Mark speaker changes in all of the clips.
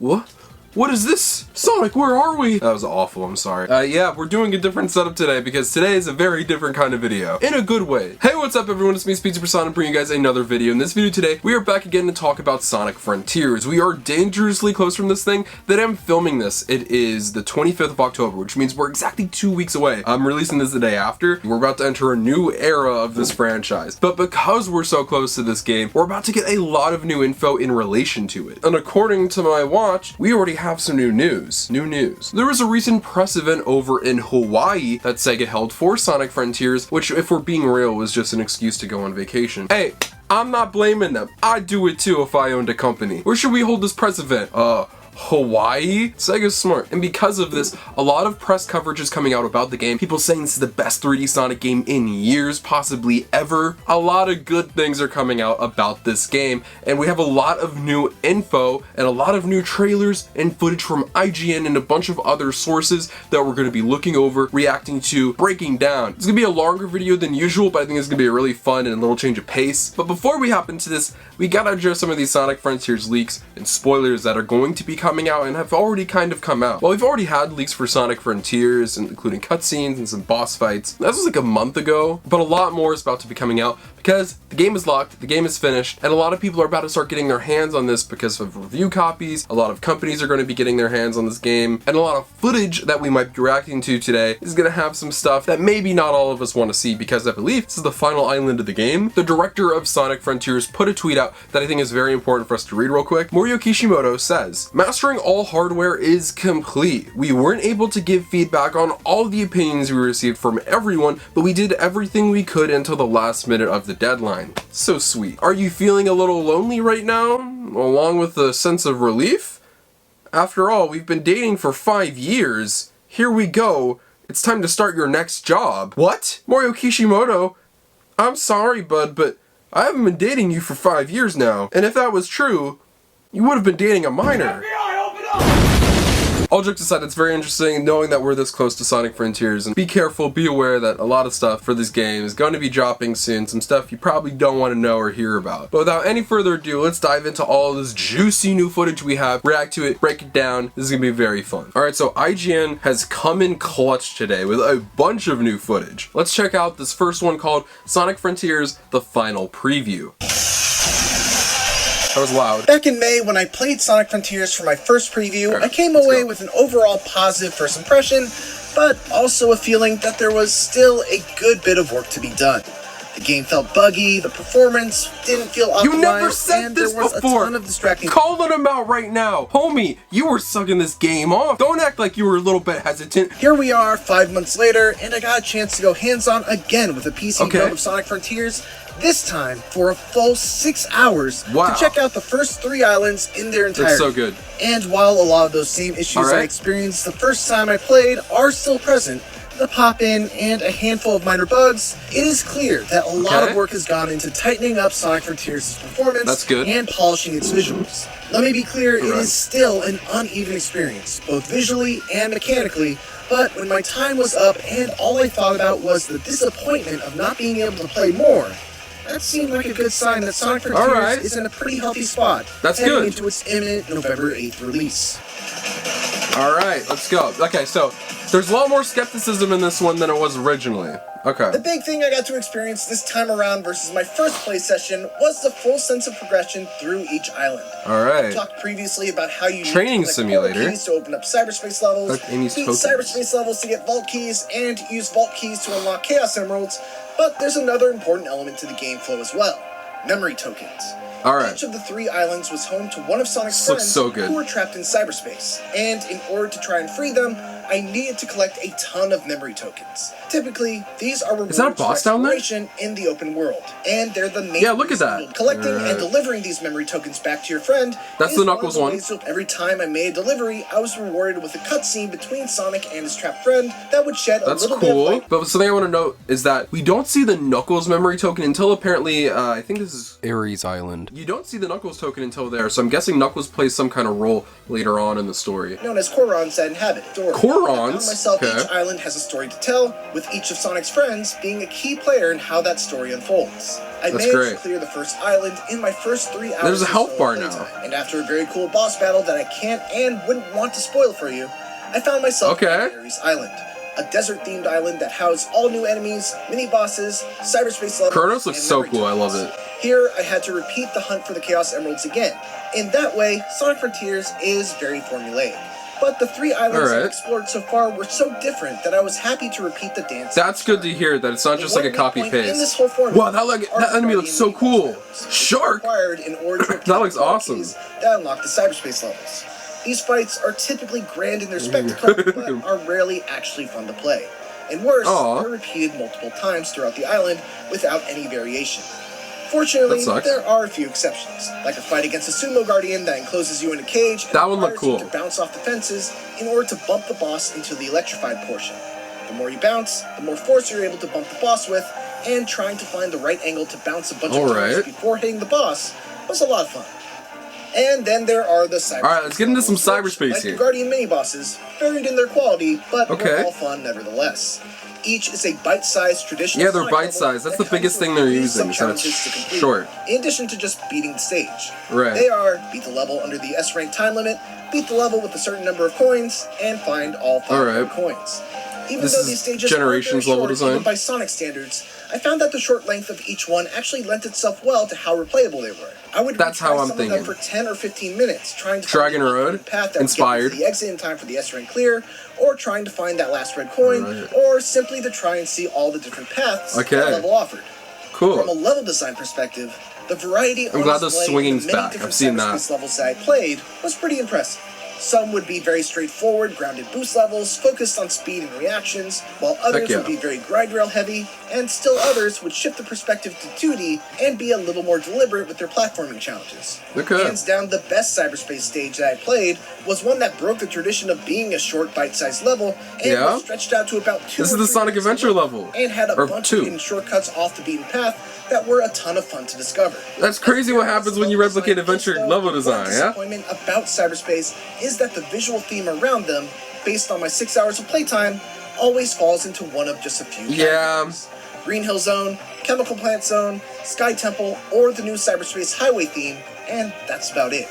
Speaker 1: What? What is this? Sonic, where are we? That was awful, I'm sorry. Yeah, we're doing a different setup today because today is a very different kind of video. In a good way. Hey, what's up everyone? It's me, SpeedSuperSonic, bringing you guys another video. In this video today, we are back again to talk about Sonic Frontiers. We are dangerously close from this thing that I'm filming this. It is the 25th of October, which means we're exactly 2 weeks away. I'm releasing this the day after. We're about to enter a new era of this franchise. But because we're so close to this game, we're about to get a lot of new info in relation to it. And according to my watch, we already have some new news. There was a recent press event over in Hawaii that Sega held for Sonic Frontiers, which, if we're being real, was just an excuse to go on vacation. Hey, I'm not blaming them. I'd do it too if I owned a company. Where should we hold this press event? Hawaii? Sega's smart. And because of this, a lot of press coverage is coming out about the game. People saying this is the best 3D Sonic game in years, possibly ever. A lot of good things are coming out about this game, and we have a lot of new info and a lot of new trailers and footage from IGN and a bunch of other sources that we're going to be looking over, reacting to, breaking down. It's going to be a longer video than usual, but I think it's going to be a really fun and a little change of pace. But before we hop into this, we gotta address some of these Sonic Frontiers leaks and spoilers that are going to be coming out and have already kind of come out. Well, we've already had leaks for Sonic Frontiers, including cutscenes and some boss fights. That was like a month ago, but a lot more is about to be coming out because the game is locked, the game is finished, and a lot of people are about to start getting their hands on this because of review copies. A lot of companies are going to be getting their hands on this game, and a lot of footage that we might be reacting to today is going to have some stuff that maybe not all of us want to see, because I believe this is the final island of the game. The director of Sonic Frontiers put a tweet out that I think is very important for us to read real quick. Moryo Kishimoto says, "Mastering all hardware is complete. We weren't able to give feedback on all the opinions we received from everyone, but we did everything we could until the last minute of the deadline." So sweet. Are you feeling a little lonely right now, along with a sense of relief? After all, we've been dating for 5 years. Here we go. It's time to start your next job. What? Moryo Kishimoto? I'm sorry, bud, but I haven't been dating you for 5 years now. And if that was true, you would have been dating a minor. All jokes aside, it's very interesting knowing that we're this close to Sonic Frontiers, and be careful, be aware that a lot of stuff for this game is going to be dropping soon, some stuff you probably don't want to know or hear about. But without any further ado, let's dive into all this juicy new footage we have, react to it, break it down. This is going to be very fun. Alright, so IGN has come in clutch today with a bunch of new footage. Let's check out this first one called Sonic Frontiers, the Final Preview. That was loud.
Speaker 2: Back in May, when I played Sonic Frontiers for my first preview, I came away with an overall positive first impression, but also a feeling that there was still a good bit of work to be done. The game felt buggy, the performance didn't feel optimized,
Speaker 1: you never said
Speaker 2: and
Speaker 1: this
Speaker 2: there was
Speaker 1: before.
Speaker 2: a ton of distracting...
Speaker 1: Calling him out right now. Homie, you were sucking this game off. Don't act like you were a little bit hesitant.
Speaker 2: Here we are, 5 months later, and I got a chance to go hands-on again with a PC build of Sonic Frontiers, this time for a full 6 hours to check out the first 3 islands in their entirety.
Speaker 1: That's so good.
Speaker 2: And while a lot of those same issues I experienced the first time I played are still present, the pop-in and a handful of minor bugs, it is clear that a lot of work has gone into tightening up Sonic Frontiers' performance and polishing its visuals. Let me be clear, it is still an uneven experience, both visually and mechanically, but when my time was up and all I thought about was the disappointment of not being able to play more, that seemed like a good sign that Sonic Frontiers is in a pretty healthy spot heading into its imminent November 8th release.
Speaker 1: Alright, let's go. Okay, so there's a lot more skepticism in this one than it was originally. Okay.
Speaker 2: The big thing I got to experience this time around versus my first play session was the full sense of progression through each island.
Speaker 1: Alright.
Speaker 2: I talked previously about how you
Speaker 1: Training
Speaker 2: need to
Speaker 1: simulator
Speaker 2: keys to open up cyberspace levels, beat cyberspace levels to get vault keys, and use vault keys to unlock Chaos Emeralds, but there's another important element to the game flow as well: memory tokens.
Speaker 1: Alright.
Speaker 2: Each of the 3 islands was home to one of Sonic's friends who were trapped in cyberspace, and in order to try and free them, I needed to collect a ton of memory tokens. Typically, these are rewards for exploration in the open world, and they're the main
Speaker 1: look at that.
Speaker 2: Collecting and delivering these memory tokens back to your friend.
Speaker 1: That's the Knuckles one.
Speaker 2: So every time I made a delivery, I was rewarded with a cutscene between Sonic and his trapped friend that would shed a little bit of light.
Speaker 1: But something I want to note is that we don't see the Knuckles memory token until apparently, I think this is Ares Island. You don't see the Knuckles token until there, so I'm guessing Knuckles plays some kind of role later on in the story.
Speaker 2: Known as Koron's Inhabit.
Speaker 1: Bronze.
Speaker 2: I found myself each island has a story to tell, with each of Sonic's friends being a key player in how that story unfolds. I managed to clear the first island in my first 3 hours.
Speaker 1: There's a health bar now.
Speaker 2: And after a very cool boss battle that I can't and wouldn't want to spoil for you, I found myself on Ares Island, a desert-themed island that housed all new enemies, mini-bosses, cyberspace levels.
Speaker 1: Kronos looks so cool, I love it.
Speaker 2: Here, I had to repeat the hunt for the Chaos Emeralds again. In that way, Sonic Frontiers is very formulaic. But the 3 islands I've explored so far were so different that I was happy to repeat the dance.
Speaker 1: That's good to hear, that it's not just like a copy-paste. Wow, that enemy looks so cool! Shark! That looks awesome.
Speaker 2: That unlock the cyberspace levels. These fights are typically grand in their spectacle, but are rarely actually fun to play. And worse, they're repeated multiple times throughout the island without any variation. Fortunately, there are a few exceptions, like a fight against a sumo guardian that encloses you in a cage and requires you to bounce off the fences in order to bump the boss into the electrified portion. The more you bounce, the more force you're able to bump the boss with, and trying to find the right angle to bounce a bunch of times before hitting the boss was a lot of fun. And then there are the cyberspace.
Speaker 1: Alright, let's get into some cyberspace here.
Speaker 2: Like the Guardian mini-bosses, varied in their quality, but were all fun nevertheless. Each is a bite-sized traditional
Speaker 1: they're bite-sized. That's the biggest thing they're using, so it's short.
Speaker 2: In addition to just beating the stage.
Speaker 1: Right.
Speaker 2: They are beat the level under the S-rank time limit, beat the level with a certain number of coins, and find all 500 coins. Even though these stages are very short, even by Sonic standards, I found that the short length of each one actually lent itself well to how replayable they were. I would retry some of them for 10 or 15 minutes, trying to find the path that would get to the exit in time for the S-rank clear, or trying to find that last red coin, or simply to try and see all the different paths that the level offered.
Speaker 1: Cool.
Speaker 2: From a level design perspective, the variety on display in the many different cyberspace levels that I played was pretty impressive. Some would be very straightforward, grounded boost levels, focused on speed and reactions, while others would be very grind rail heavy, and still others would shift the perspective to 2D and be a little more deliberate with their platforming challenges. Hands down, the best cyberspace stage that I played was one that broke the tradition of being a short bite-sized level and was stretched out to about 2
Speaker 1: This is the Sonic Adventure level.
Speaker 2: And had a bunch of hidden shortcuts off the beaten path that were a ton of fun to discover.
Speaker 1: That's crazy what happens when you replicate adventure level design,
Speaker 2: disappointment about cyberspace is that the visual theme around them, based on my 6 hours of playtime, always falls into one of just a few categories. Green Hill Zone, Chemical Plant Zone, Sky Temple, or the new Cyberspace Highway theme, and that's about it.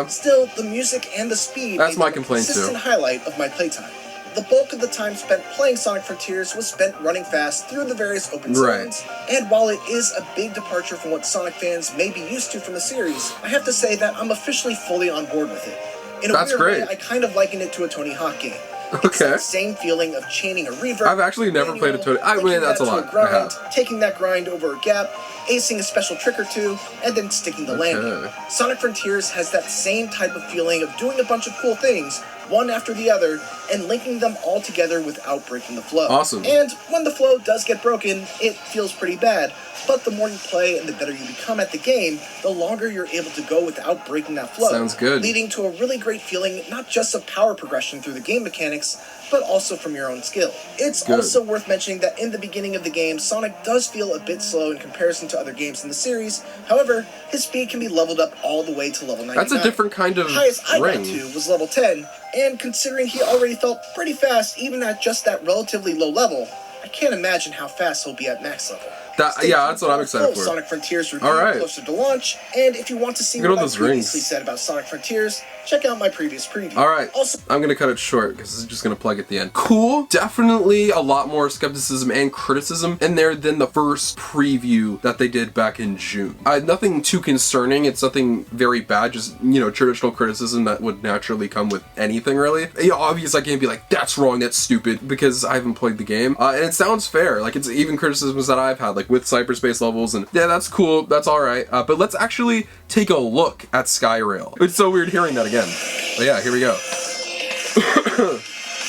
Speaker 2: Still, the music and the speed
Speaker 1: that's my
Speaker 2: complaint too. Consistent highlight of my playtime. The bulk of the time spent playing Sonic Frontiers was spent running fast through the various open zones, and while it is a big departure from what Sonic fans may be used to from the series, I have to say that I'm officially fully on board with it. In a weird way, I kind of liken it to a Tony Hawk game. It's that same feeling of chaining a reverb.
Speaker 1: I've actually never played a Tony. I mean, that's a lot.
Speaker 2: Taking that grind over a gap, acing a special trick or two, and then sticking the landing. Sonic Frontiers has that same type of feeling of doing a bunch of cool things, one after the other, and linking them all together without breaking the flow.
Speaker 1: Awesome.
Speaker 2: And when the flow does get broken, it feels pretty bad, but the more you play and the better you become at the game, the longer you're able to go without breaking that flow.
Speaker 1: Sounds good.
Speaker 2: Leading to a really great feeling, not just of power progression through the game mechanics, but also from your own skill. It's also worth mentioning that in the beginning of the game, Sonic does feel a bit slow in comparison to other games in the series. However, his speed can be leveled up all the way to level 99.
Speaker 1: That's a different kind of
Speaker 2: The highest I got to was level 10, and considering he already felt pretty fast even at just that relatively low level, I can't imagine how fast he'll be at max level.
Speaker 1: That's what I'm excited for.
Speaker 2: Sonic Frontiers review closer to launch, and if you want to see what I previously said about Sonic Frontiers, check out my previous preview.
Speaker 1: Alright, I'm gonna cut it short because it's just gonna plug at the end. Cool, definitely a lot more skepticism and criticism in there than the first preview that they did back in June. Nothing too concerning, it's nothing very bad, just, you know, traditional criticism that would naturally come with anything really. You know, obviously I can't be like, that's wrong, that's stupid, because I haven't played the game. And it sounds fair, like it's even criticisms that I've had, like with cyberspace levels, and yeah, that's cool, that's alright. But let's actually take a look at Skyrail. It's so weird hearing that again. But yeah, here we go.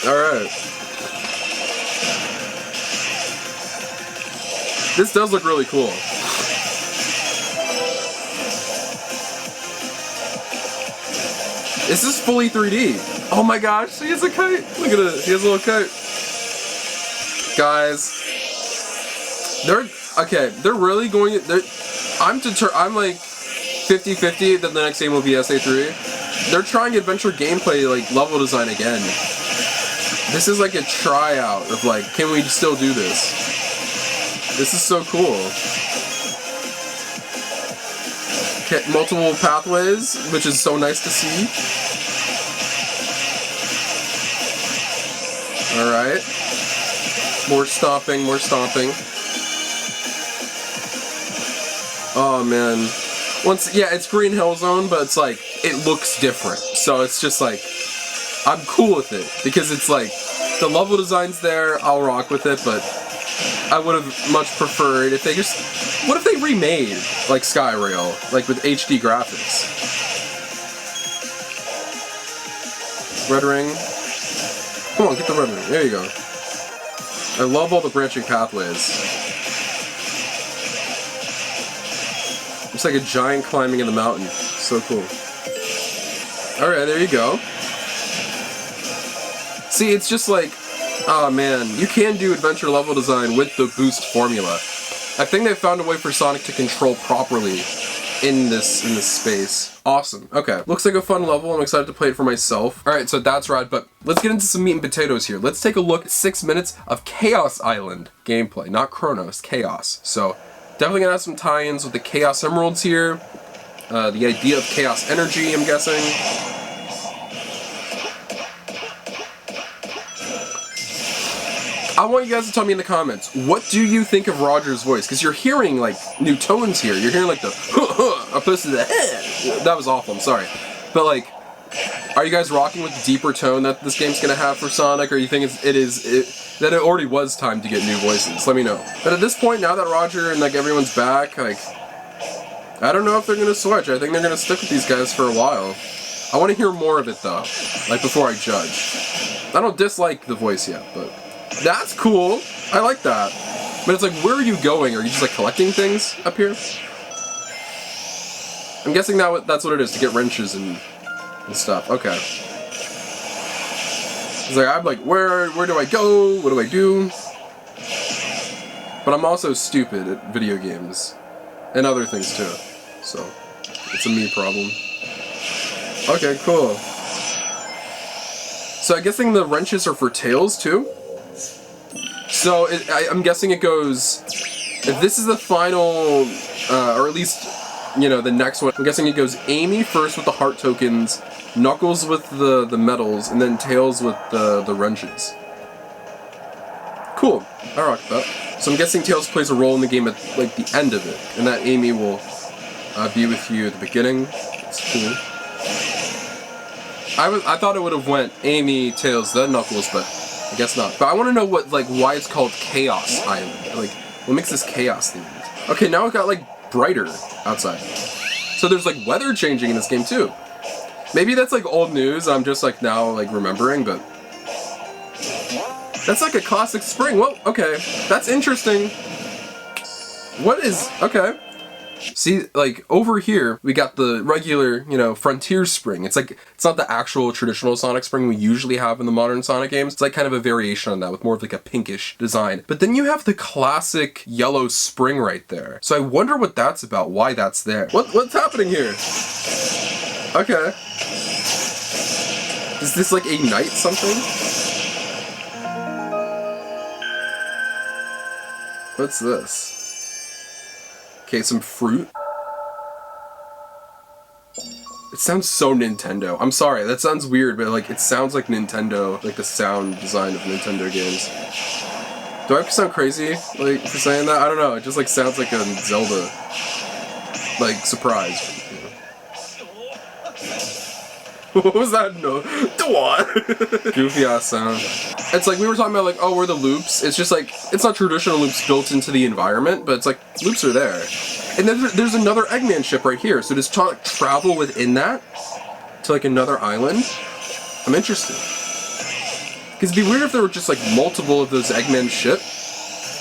Speaker 1: Alright. This does look really cool. This is fully 3D. Oh my gosh, he has a kite. Look at it, he has a little kite. Guys, they're really going. I'm like 50-50 that the next game will be SA3. They're trying adventure gameplay, like level design again. This is like a tryout of like, can we still do this? This is so cool. Okay, multiple pathways, which is so nice to see. Alright. More stomping, more stomping. Oh man. Yeah, it's Green Hill Zone, but it's like, it looks different. So it's just like, I'm cool with it. Because it's like, the level design's there, I'll rock with it, but I would have much preferred if they just... What if they remade, like, Skyrail, like, with HD graphics? Red ring. Come on, get the red ring. There you go. I love all the branching pathways. It's like a giant climbing in the mountain. So cool. Alright, there you go. See, it's just like... Oh man, you can do adventure level design with the boost formula. I think they found a way for Sonic to control properly in this space. Awesome. Okay, looks like a fun level. I'm excited to play it for myself. All right, so that's rad, but let's get into some meat and potatoes here. Let's take a look at 6 minutes of Chaos Island gameplay, not Chronos, Chaos. So definitely gonna have some tie-ins with the Chaos Emeralds here. The idea of Chaos Energy, I'm guessing. I want you guys to tell me in the comments, what do you think of Roger's voice? Because you're hearing, like, new tones here. You're hearing, like, the opposed to the head. That was awful, I'm sorry. But, like, are you guys rocking with the deeper tone that this game's gonna have for Sonic? Or you think that it already was time to get new voices? Let me know. But at this point, now that Roger and, like, everyone's back, like, I don't know if they're gonna switch. I think they're gonna stick with these guys for a while. I want to hear more of it, though, like, before I judge. I don't dislike the voice yet, but... That's cool. I like that. But it's like, where are you going? Are you just like collecting things up here? I'm guessing that's what it is, to get wrenches and stuff. Okay. It's like, I'm like, where do I go? What do I do? But I'm also stupid at video games. And other things too. So, it's a me problem. Okay, cool. So I'm guessing the wrenches are for Tails too? So, I'm guessing it goes, if this is the final, or at least, you know, the next one, I'm guessing it goes Amy first with the heart tokens, Knuckles with the medals, and then Tails with the wrenches. Cool. I rock that. So I'm guessing Tails plays a role in the game at, like, the end of it, and that Amy will be with you at the beginning. It's cool. I thought it would have went Amy, Tails, then Knuckles, but... I guess not. But I want to know why it's called Chaos Island. Like, what makes this chaos themed? Okay, now it got, like, brighter outside. So there's, like, weather changing in this game, too. Maybe that's, like, old news. I'm just, like, now, like, remembering, but... That's, like, a classic spring. Well, okay. That's interesting. What is... Okay. See, like, over here, we got the regular, you know, Frontier Spring. It's like, it's not the actual traditional Sonic Spring we usually have in the modern Sonic games. It's like kind of a variation on that with more of like a pinkish design. But then you have the classic yellow spring right there. So I wonder what that's about, why that's there. What's happening here? Okay. Is this like ignite something? What's this? Okay, some fruit. It sounds so Nintendo. I'm sorry, that sounds weird, but like it sounds like Nintendo, like the sound design of Nintendo games. Do I have to sound crazy, like, for saying that? I don't know, it just like sounds like a Zelda, like, surprise. What was that? No. What? Goofy ass sound. It's like we were talking about, like, oh, where are the loops? It's just like, it's not traditional loops built into the environment, but it's like, loops are there. And then there's another Eggman ship right here, so does travel within that to like another island? I'm interested. Because it'd be weird if there were just like multiple of those Eggman ship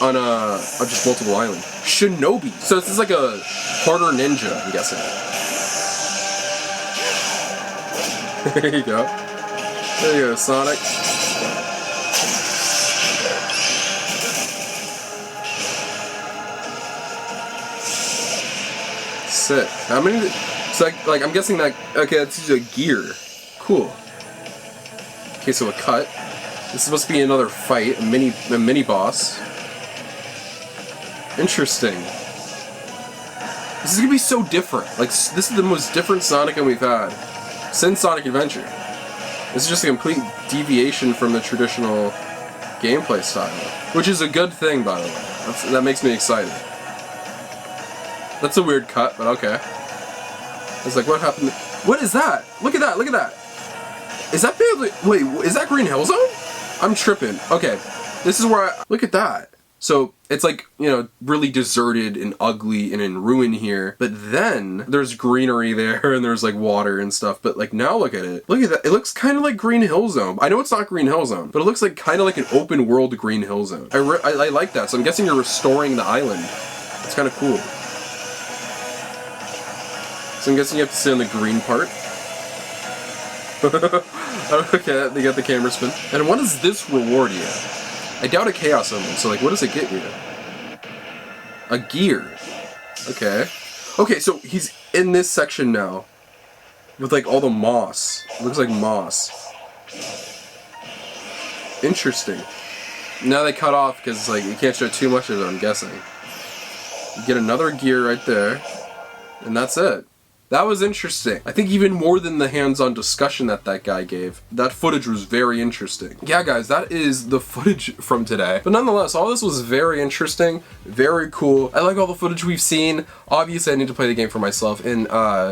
Speaker 1: on just multiple islands. Shinobi. So this is like a harder ninja, I'm guessing. There you go. There you go, Sonic. Sick. How many? So like I'm guessing that. Okay, that's a gear. Cool. Okay, so a cut. This must be another fight, a mini boss. Interesting. This is gonna be so different. Like, this is the most different Sonic game we've had since Sonic Adventure. This is just a complete deviation from the traditional gameplay style, which is a good thing, by the way. That makes me excited. That's a weird cut, but okay. It's like, what happened? What is that? Look at that! Look at that! Is that basically? Wait, is that Green Hill Zone? I'm tripping. Okay, this is where I look at that. So it's like, you know, really deserted and ugly and in ruin here. But then there's greenery there and there's like water and stuff. But like now look at it. Look at that. It looks kind of like Green Hill Zone. I know it's not Green Hill Zone, but it looks like kind of like an open world Green Hill Zone. I like that. So I'm guessing you're restoring the island. It's kind of cool. So I'm guessing you have to sit on the green part. Okay, they got the camera spin. And what does this reward you? I doubt a chaos element, so like what does it get you? A gear. Okay. Okay, so he's in this section now. With like all the moss. It looks like moss. Interesting. Now they cut off because like you can't show too much of it, I'm guessing. You get another gear right there. And that's it. That was interesting. I think even more than the hands-on discussion that guy gave. That footage was very interesting. Yeah, guys, that is the footage from today. But nonetheless, all this was very interesting, very cool. I like all the footage we've seen. Obviously, I need to play the game for myself. And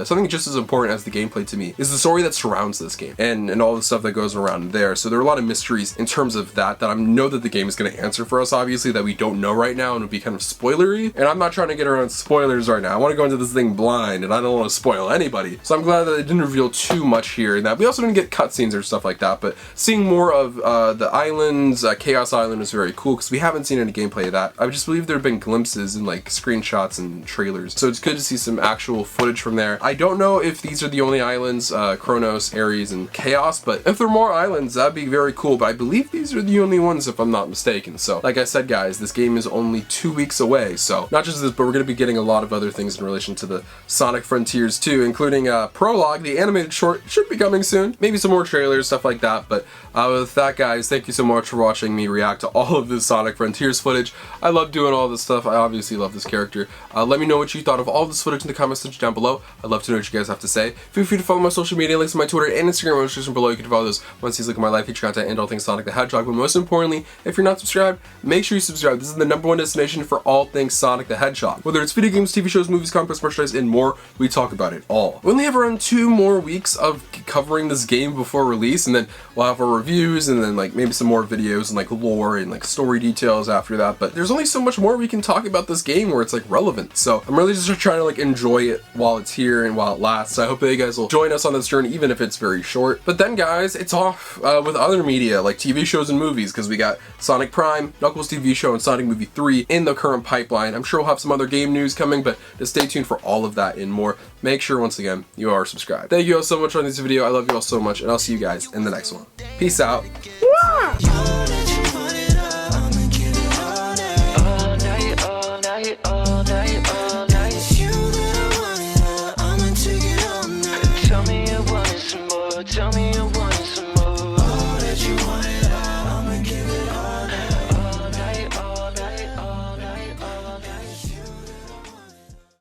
Speaker 1: something just as important as the gameplay to me is the story that surrounds this game and all the stuff that goes around there. So there are a lot of mysteries in terms of that I know that the game is going to answer for us, obviously, that we don't know right now and would be kind of spoilery. And I'm not trying to get around spoilers right now. I want to go into this thing blind and I don't want to spoil anybody. So I'm glad that it didn't reveal too much here and that we also didn't get cutscenes or stuff like that, but seeing more of the islands, Chaos Island was very cool because we haven't seen any gameplay of that. I just believe there have been glimpses and like screenshots and trailers. So it's good to see some actual footage from there. I don't know if these are the only islands, Kronos, Ares, and Chaos, but if there are more islands, that'd be very cool. But I believe these are the only ones if I'm not mistaken. So like I said, guys, this game is only 2 weeks away. So not just this, but we're going to be getting a lot of other things in relation to the Sonic Frontiers 2, including Prologue, the animated short, should be coming soon. Maybe some more trailers, stuff like that. But with that, guys, thank you so much for watching me react to all of this Sonic Frontiers footage. I love doing all this stuff. I obviously love this character. Let me know what you thought of all this footage in the comments section down below. I'd love to know what you guys have to say. Feel free to follow my social media links on my Twitter and Instagram in the description below. You can follow those once you look at my live feature content and all things Sonic the Hedgehog. But most importantly, if you're not subscribed, make sure you subscribe. This is the #1 destination for all things Sonic the Hedgehog. Whether it's video games, TV shows, movies, comics, merchandise, and more, we talk about it all. We only have around 2 more weeks of covering this game before release, and then we'll have our reviews, and then like maybe some more videos and like lore and like story details after that. But there's only so much more we can talk about this game where it's like relevant. So I'm really just trying to like enjoy it while it's here and while it lasts. So I hope that you guys will join us on this journey, even if it's very short. But then, guys, it's off with other media like TV shows and movies, because we got Sonic Prime, Knuckles TV show, and Sonic Movie 3 in the current pipeline. I'm sure we'll have some other game news coming, but just stay tuned for all of that and more. Make sure, once again, you are subscribed. Thank you all so much for this video. I love you all so much, and I'll see you guys in the next one. Peace out.
Speaker 3: Tell me